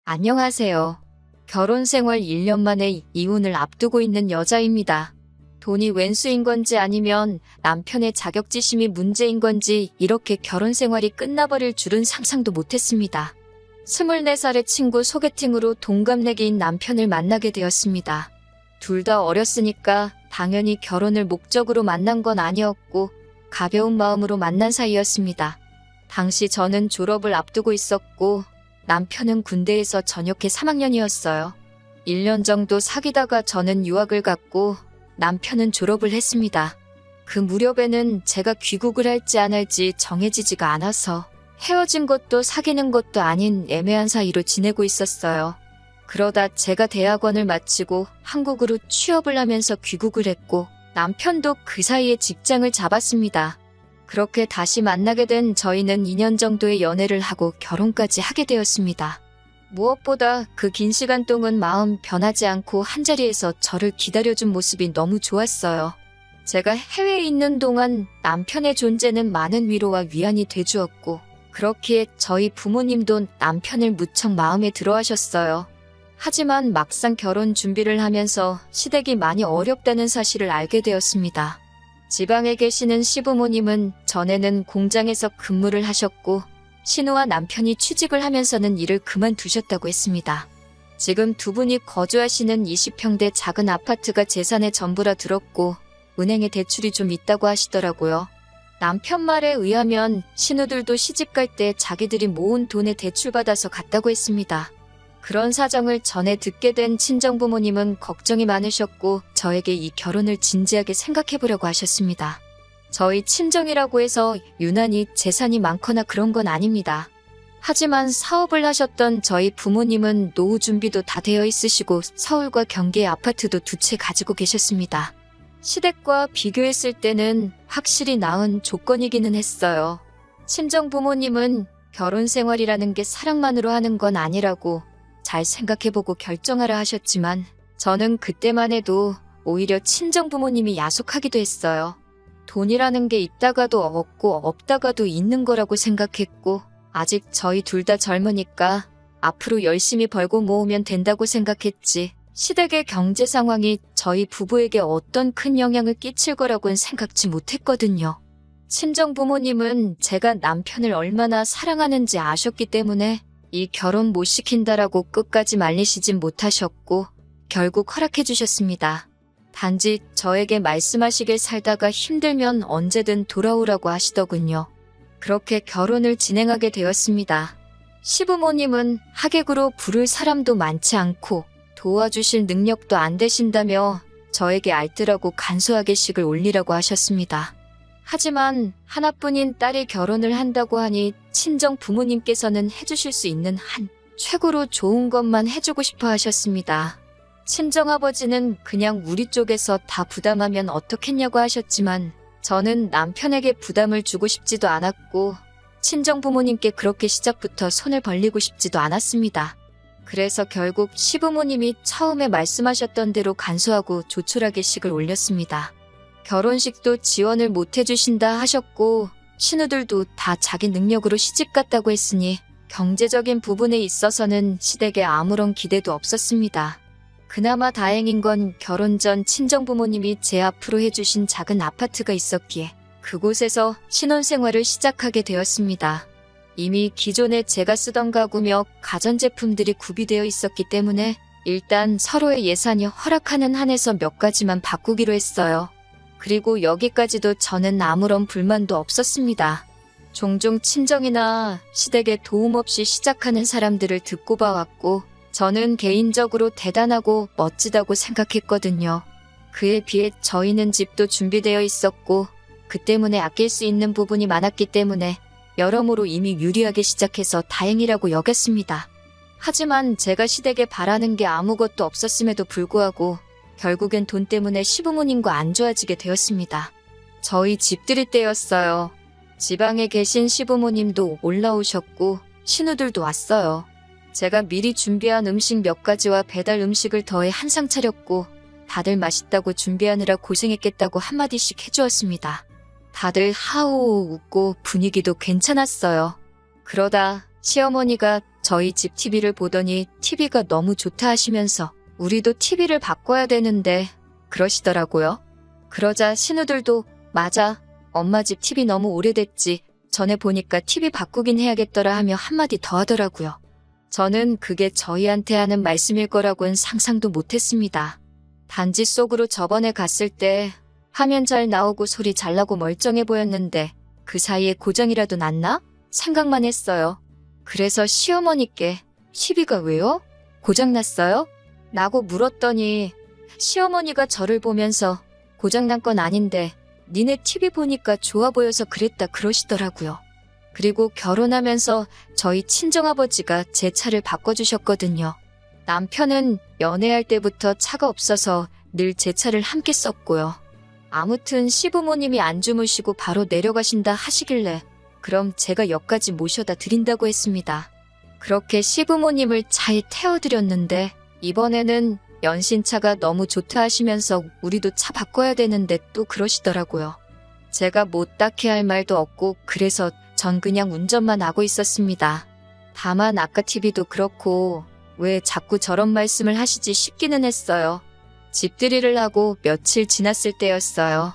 안녕하세요. 결혼 생활 1년 만에 이혼을 앞두고 있는 여자입니다. 돈이 웬수인 건지 아니면 남편의 자격지심이 문제인 건지 이렇게 결혼 생활이 끝나버릴 줄은 상상도 못했습니다. 24살의 친구 소개팅으로 동갑내기인 남편을 만나게 되었습니다. 둘 다 어렸으니까 당연히 결혼을 목적으로 만난 건 아니었고 가벼운 마음으로 만난 사이였습니다. 당시 저는 졸업을 앞두고 있었고 남편은 군대에서 전역해 3학년이었어요. 1년 정도 사귀다가 저는 유학을 갔고 남편은 졸업을 했습니다. 그 무렵에는 제가 귀국을 할지 안 할지 정해지지가 않아서 헤어진 것도 사귀는 것도 아닌 애매한 사이로 지내고 있었어요. 그러다 제가 대학원을 마치고 한국으로 취업을 하면서 귀국을 했고 남편도 그 사이에 직장을 잡았습니다. 그렇게 다시 만나게 된 저희는 2년 정도의 연애를 하고 결혼까지 하게 되었습니다. 무엇보다 그 긴 시간 동안 마음 변하지 않고 한자리에서 저를 기다려준 모습이 너무 좋았어요. 제가 해외에 있는 동안 남편의 존재는 많은 위로와 위안이 돼주었고 그렇기에 저희 부모님도 남편을 무척 마음에 들어 하셨어요. 하지만 막상 결혼 준비를 하면서 시댁이 많이 어렵다는 사실을 알게 되었습니다. 지방에 계시는 시부모님은 전에는 공장에서 근무를 하셨고 신우와 남편이 취직을 하면서는 일을 그만두셨다고 했습니다. 지금 두 분이 거주하시는 20평대 작은 아파트가 재산의 전부라 들었고 은행에 대출이 좀 있다고 하시더라고요. 남편 말에 의하면 신우들도 시집갈 때 자기들이 모은 돈에 대출받아서 갔다고 했습니다. 그런 사정을 전해 듣게 된 친정부모님은 걱정이 많으셨고 저에게 이 결혼을 진지하게 생각해보려고 하셨습니다. 저희 친정이라고 해서 유난히 재산이 많거나 그런 건 아닙니다. 하지만 사업을 하셨던 저희 부모님은 노후 준비도 다 되어 있으시고 서울과 경기의 아파트도 두 채 가지고 계셨습니다. 시댁과 비교했을 때는 확실히 나은 조건이기는 했어요. 친정부모님은 결혼 생활이라는 게 사랑만으로 하는 건 아니라고 잘 생각해보고 결정하라 하셨지만 저는 그때만 해도 오히려 친정부모님이 야속하기도 했어요. 돈이라는 게 있다가도 없고 없다가도 있는 거라고 생각했고 아직 저희 둘 다 젊으니까 앞으로 열심히 벌고 모으면 된다고 생각했지 시댁의 경제 상황이 저희 부부에게 어떤 큰 영향을 끼칠 거라고는 생각지 못했거든요. 친정부모님은 제가 남편을 얼마나 사랑하는지 아셨기 때문에 이 결혼 못 시킨다라고 끝까지 말리시진 못하셨고 결국 허락해 주셨습니다. 단지 저에게 말씀하시길 살다가 힘들면 언제든 돌아오라고 하시더군요. 그렇게 결혼을 진행하게 되었습니다. 시부모님은 하객으로 부를 사람도 많지 않고 도와주실 능력도 안 되신다며 저에게 알뜰하고 간소하게 식을 올리라고 하셨습니다. 하지만 하나뿐인 딸이 결혼을 한다고 하니 친정 부모님께서는 해주실 수 있는 한 최고로 좋은 것만 해주고 싶어 하셨습니다. 친정아버지는 그냥 우리 쪽에서 다 부담하면 어떻겠냐고 하셨지만 저는 남편에게 부담을 주고 싶지도 않았고 친정 부모님께 그렇게 시작부터 손을 벌리고 싶지도 않았습니다. 그래서 결국 시부모님이 처음에 말씀하셨던 대로 간소하고 조촐하게 식을 올렸습니다. 결혼식도 지원을 못 해주신다 하셨고 신우들도 다 자기 능력으로 시집갔다고 했으니 경제적인 부분에 있어서는 시댁에 아무런 기대도 없었습니다. 그나마 다행인 건 결혼 전 친정부모님이 제 앞으로 해주신 작은 아파트가 있었기에 그곳에서 신혼생활을 시작하게 되었습니다. 이미 기존에 제가 쓰던 가구며 가전제품들이 구비되어 있었기 때문에 일단 서로의 예산이 허락하는 한에서 몇 가지만 바꾸기로 했어요. 그리고 여기까지도 저는 아무런 불만도 없었습니다. 종종 친정이나 시댁에 도움 없이 시작하는 사람들을 듣고 봐왔고 저는 개인적으로 대단하고 멋지다고 생각했거든요. 그에 비해 저희는 집도 준비되어 있었고 그 때문에 아낄 수 있는 부분이 많았기 때문에 여러모로 이미 유리하게 시작해서 다행이라고 여겼습니다. 하지만 제가 시댁에 바라는 게 아무것도 없었음에도 불구하고 결국엔 돈 때문에 시부모님과 안 좋아지게 되었습니다. 저희 집들이 때였어요. 지방에 계신 시부모님도 올라오셨고 신우들도 왔어요. 제가 미리 준비한 음식 몇 가지와 배달 음식을 더해 한상 차렸고 다들 맛있다고 준비하느라 고생했겠다고 한마디씩 해주었습니다. 다들 하오 웃고 분위기도 괜찮았어요. 그러다 시어머니가 저희 집 TV를 보더니 TV가 너무 좋다 하시면서 우리도 TV를 바꿔야 되는데 그러시더라고요. 그러자 신우들도 맞아. 엄마 집 TV 너무 오래됐지. 전에 보니까 TV 바꾸긴 해야겠더라 하며 한마디 더 하더라고요. 저는 그게 저희한테 하는 말씀일 거라고는 상상도 못했습니다. 단지 속으로 저번에 갔을 때 화면 잘 나오고 소리 잘 나고 멀쩡해 보였는데 그 사이에 고장이라도 났나? 생각만 했어요. 그래서 시어머니께 TV가 왜요? 고장났어요? 라고 물었더니 시어머니가 저를 보면서 고장난 건 아닌데 니네 TV 보니까 좋아 보여서 그랬다 그러시더라고요. 그리고 결혼하면서 저희 친정아버지가 제 차를 바꿔주셨거든요. 남편은 연애할 때부터 차가 없어서 늘 제 차를 함께 썼고요. 아무튼 시부모님이 안 주무시고 바로 내려가신다 하시길래 그럼 제가 역까지 모셔다 드린다고 했습니다. 그렇게 시부모님을 차에 태워드렸는데 이번에는 연신차가 너무 좋다 하시면서 우리도 차 바꿔야 되는데 또 그러시더라고요. 제가 뭐 딱히 할 말도 없고 그래서 전 그냥 운전만 하고 있었습니다. 다만 아까 TV도 그렇고 왜 자꾸 저런 말씀을 하시지 싶기는 했어요. 집들이를 하고 며칠 지났을 때였어요.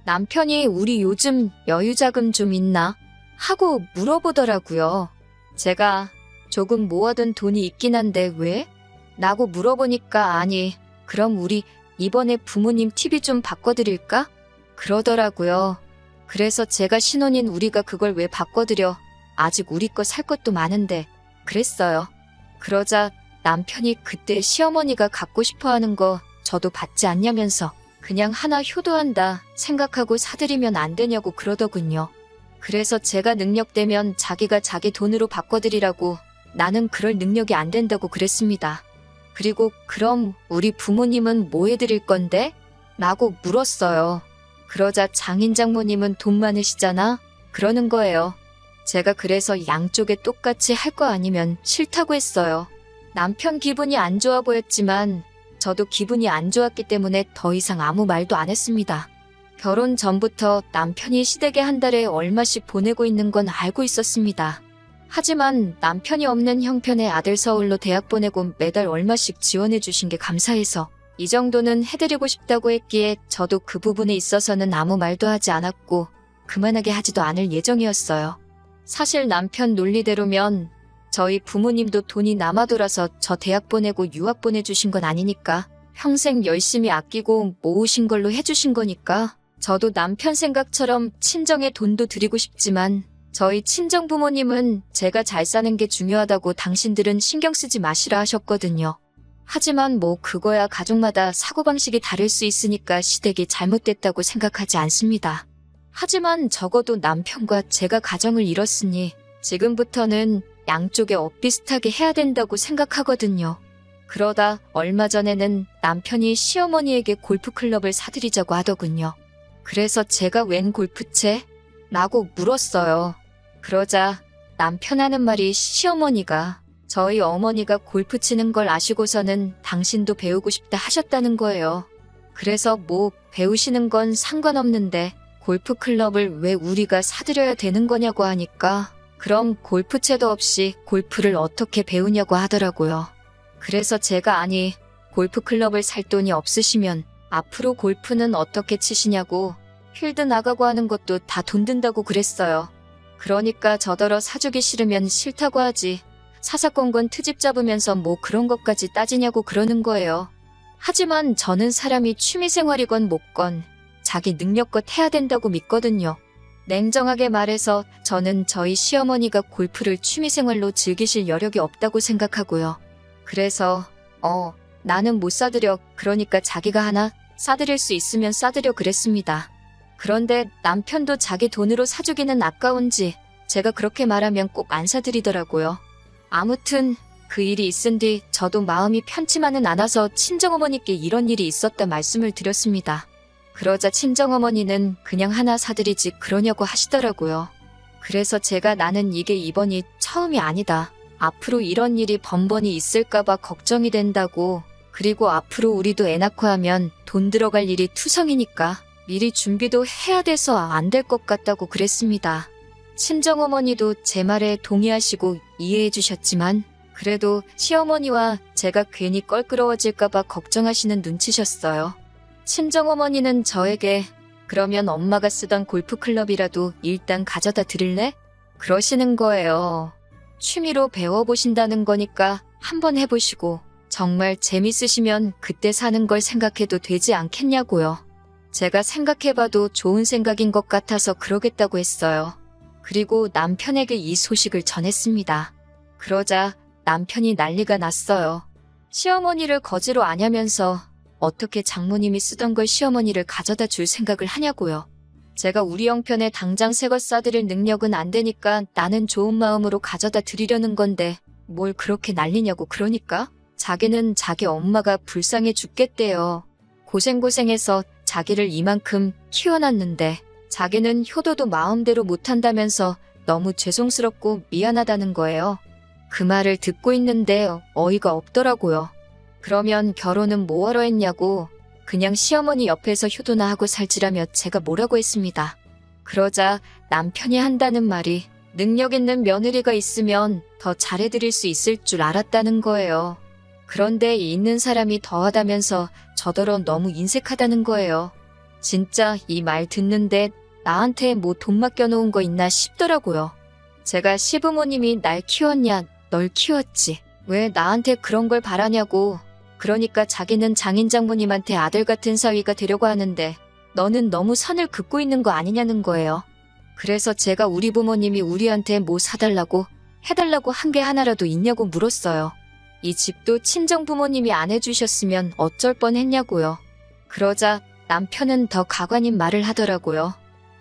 남편이 우리 요즘 여유자금 좀 있나? 하고 물어보더라고요. 제가 조금 모아둔 돈이 있긴 한데 왜? 라고 물어보니까 아니 그럼 우리 이번에 부모님 TV 좀 바꿔드릴까? 그러더라고요. 그래서 제가 신혼인 우리가 그걸 왜 바꿔드려? 아직 우리 거 살 것도 많은데 그랬어요. 그러자 남편이 그때 시어머니가 갖고 싶어하는 거 저도 받지 않냐면서 그냥 하나 효도한다 생각하고 사드리면 안 되냐고 그러더군요. 그래서 제가 능력되면 자기가 자기 돈으로 바꿔드리라고 나는 그럴 능력이 안 된다고 그랬습니다. 그리고 그럼 우리 부모님은 뭐 해드릴 건데? 라고 물었어요. 그러자 장인 장모님은 돈 많으시잖아? 그러는 거예요. 제가 그래서 양쪽에 똑같이 할 거 아니면 싫다고 했어요. 남편 기분이 안 좋아 보였지만 저도 기분이 안 좋았기 때문에 더 이상 아무 말도 안 했습니다. 결혼 전부터 남편이 시댁에 한 달에 얼마씩 보내고 있는 건 알고 있었습니다. 하지만 남편이 없는 형편의 아들 서울로 대학 보내고 매달 얼마씩 지원해 주신 게 감사해서 이 정도는 해드리고 싶다고 했기에 저도 그 부분에 있어서는 아무 말도 하지 않았고 그만하게 하지도 않을 예정이었어요. 사실 남편 논리대로면 저희 부모님도 돈이 남아 돌아서 저 대학 보내고 유학 보내주신 건 아니니까 평생 열심히 아끼고 모으신 걸로 해주신 거니까 저도 남편 생각처럼 친정에 돈도 드리고 싶지만 저희 친정 부모님은 제가 잘 사는 게 중요하다고 당신들은 신경 쓰지 마시라 하셨거든요. 하지만 뭐 그거야 가족마다 사고방식이 다를 수 있으니까 시댁이 잘못됐다고 생각하지 않습니다. 하지만 적어도 남편과 제가 가정을 이뤘으니 지금부터는 양쪽에 엇비슷하게 해야 된다고 생각하거든요. 그러다 얼마 전에는 남편이 시어머니에게 골프클럽을 사드리자고 하더군요. 그래서 제가 웬 골프채? 라고 물었어요. 그러자 남편 하는 말이 시어머니가 저희 어머니가 골프 치는 걸 아시고서는 당신도 배우고 싶다 하셨다는 거예요. 그래서 뭐 배우시는 건 상관없는데 골프클럽을 왜 우리가 사드려야 되는 거냐고 하니까 그럼 골프채도 없이 골프를 어떻게 배우냐고 하더라고요. 그래서 제가 아니 골프클럽을 살 돈이 없으시면 앞으로 골프는 어떻게 치시냐고 필드 나가고 하는 것도 다 돈 든다고 그랬어요. 그러니까 저더러 사주기 싫으면 싫다고 하지 사사건건 트집 잡으면서 뭐 그런 것까지 따지냐고 그러는 거예요. 하지만 저는 사람이 취미생활이건 뭐건 자기 능력껏 해야 된다고 믿거든요. 냉정하게 말해서 저는 저희 시어머니가 골프를 취미생활로 즐기실 여력이 없다고 생각하고요. 그래서 나는 못 사드려 그러니까 자기가 하나 사드릴 수 있으면 사드려 그랬습니다. 그런데 남편도 자기 돈으로 사주기는 아까운지 제가 그렇게 말하면 꼭 안 사드리더라고요. 아무튼 그 일이 있은 뒤 저도 마음이 편치만은 않아서 친정어머니께 이런 일이 있었다 말씀을 드렸습니다. 그러자 친정어머니는 그냥 하나 사드리지 그러냐고 하시더라고요. 그래서 제가 나는 이게 이번이 처음이 아니다. 앞으로 이런 일이 번번이 있을까봐 걱정이 된다고. 그리고 앞으로 우리도 애 낳고 하면 돈 들어갈 일이 투성이니까 미리 준비도 해야 돼서 안 될 것 같다고 그랬습니다. 친정어머니도 제 말에 동의하시고 이해해 주셨지만 그래도 시어머니와 제가 괜히 껄끄러워질까봐 걱정하시는 눈치셨어요. 친정어머니는 저에게 그러면 엄마가 쓰던 골프클럽이라도 일단 가져다 드릴래? 그러시는 거예요. 취미로 배워보신다는 거니까 한번 해보시고 정말 재밌으시면 그때 사는 걸 생각해도 되지 않겠냐고요. 제가 생각해봐도 좋은 생각인 것 같아서 그러겠다고 했어요. 그리고 남편에게 이 소식을 전했습니다. 그러자 남편이 난리가 났어요. 시어머니를 거지로 아냐면서 어떻게 장모님이 쓰던 걸 시어머니를 가져다 줄 생각을 하냐고요. 제가 우리 형편에 당장 새 것 싸드릴 능력은 안 되니까 나는 좋은 마음으로 가져다 드리려는 건데 뭘 그렇게 난리냐고 그러니까 자기는 자기 엄마가 불쌍해 죽겠대요. 고생고생해서 자기를 이만큼 키워놨는데 자기는 효도도 마음대로 못한다면서 너무 죄송스럽고 미안하다는 거예요. 그 말을 듣고 있는데 어이가 없더라고요. 그러면 결혼은 뭐하러 했냐고 그냥 시어머니 옆에서 효도나 하고 살지라며 제가 뭐라고 했습니다. 그러자 남편이 한다는 말이 능력 있는 며느리가 있으면 더 잘해드릴 수 있을 줄 알았다는 거예요. 그런데 있는 사람이 더하다면서 저더러 너무 인색하다는 거예요. 진짜 이 말 듣는데 나한테 뭐 돈 맡겨놓은 거 있나 싶더라고요. 제가 시부모님이 날 키웠냐, 널 키웠지. 왜 나한테 그런 걸 바라냐고. 그러니까 자기는 장인 장모님한테 아들 같은 사위가 되려고 하는데 너는 너무 선을 긋고 있는 거 아니냐는 거예요. 그래서 제가 우리 부모님이 우리한테 뭐 사달라고 해달라고 한 게 하나라도 있냐고 물었어요. 이 집도 친정 부모님이 안 해주셨으면 어쩔 뻔했냐고요. 그러자 남편은 더 가관인 말을 하더라고요.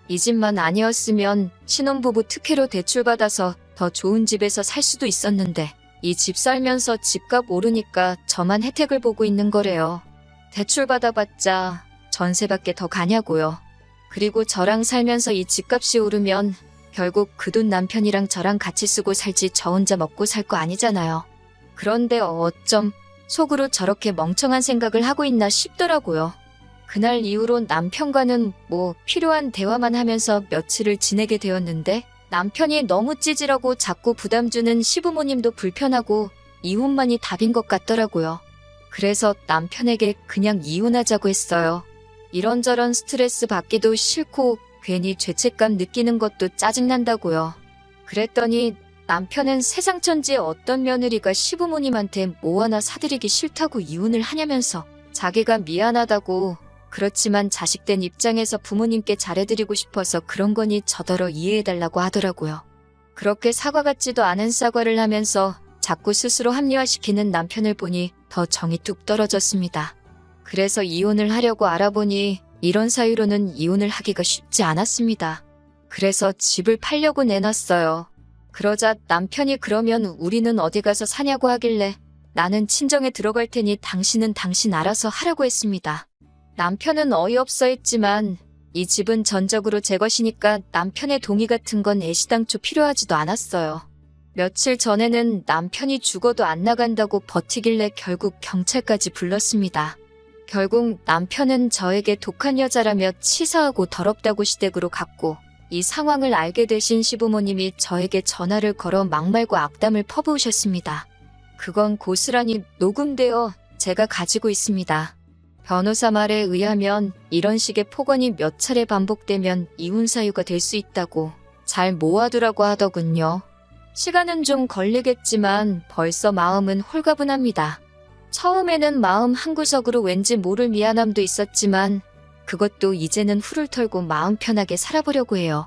이 집만 아니었으면 신혼부부 특혜로 대출받아서 더 좋은 집에서 살 수도 있었는데 이 집 살면서 집값 오르니까 저만 혜택을 보고 있는 거래요. 대출받아봤자 전세밖에 더 가냐고요. 그리고 저랑 살면서 이 집값이 오르면 결국 그 돈 남편이랑 저랑 같이 쓰고 살지 저 혼자 먹고 살 거 아니잖아요. 그런데 어쩜 속으로 저렇게 멍청한 생각을 하고 있나 싶더라고요. 그날 이후로 남편과는 뭐 필요한 대화만 하면서 며칠을 지내게 되었는데 남편이 너무 찌질하고 자꾸 부담 주는 시부모님도 불편하고 이혼만이 답인 것 같더라고요. 그래서 남편에게 그냥 이혼하자고 했어요. 이런저런 스트레스 받기도 싫고 괜히 죄책감 느끼는 것도 짜증난다고요. 그랬더니 남편은 세상 천지의 어떤 며느리가 시부모님한테 뭐 하나 사드리기 싫다고 이혼을 하냐면서 자기가 미안하다고 그렇지만 자식된 입장에서 부모님께 잘해드리고 싶어서 그런 거니 저더러 이해해달라고 하더라고요. 그렇게 사과 같지도 않은 사과를 하면서 자꾸 스스로 합리화시키는 남편을 보니 더 정이 뚝 떨어졌습니다. 그래서 이혼을 하려고 알아보니 이런 사유로는 이혼을 하기가 쉽지 않았습니다. 그래서 집을 팔려고 내놨어요. 그러자 남편이 그러면 우리는 어디 가서 사냐고 하길래 나는 친정에 들어갈 테니 당신은 당신 알아서 하라고 했습니다. 남편은 어이없어 했지만 이 집은 전적으로 제 것이니까 남편의 동의 같은 건 애시당초 필요하지도 않았어요. 며칠 전에는 남편이 죽어도 안 나간다고 버티길래 결국 경찰까지 불렀습니다. 결국 남편은 저에게 독한 여자라며 치사하고 더럽다고 시댁으로 갔고 이 상황을 알게 되신 시부모님이 저에게 전화를 걸어 막말과 악담을 퍼부으셨습니다. 그건 고스란히 녹음되어 제가 가지고 있습니다. 변호사 말에 의하면 이런 식의 폭언이 몇 차례 반복되면 이혼 사유가 될 수 있다고 잘 모아두라고 하더군요. 시간은 좀 걸리겠지만 벌써 마음은 홀가분합니다. 처음에는 마음 한구석으로 왠지 모를 미안함도 있었지만 그것도 이제는 훌을 털고 마음 편하게 살아보려고 해요.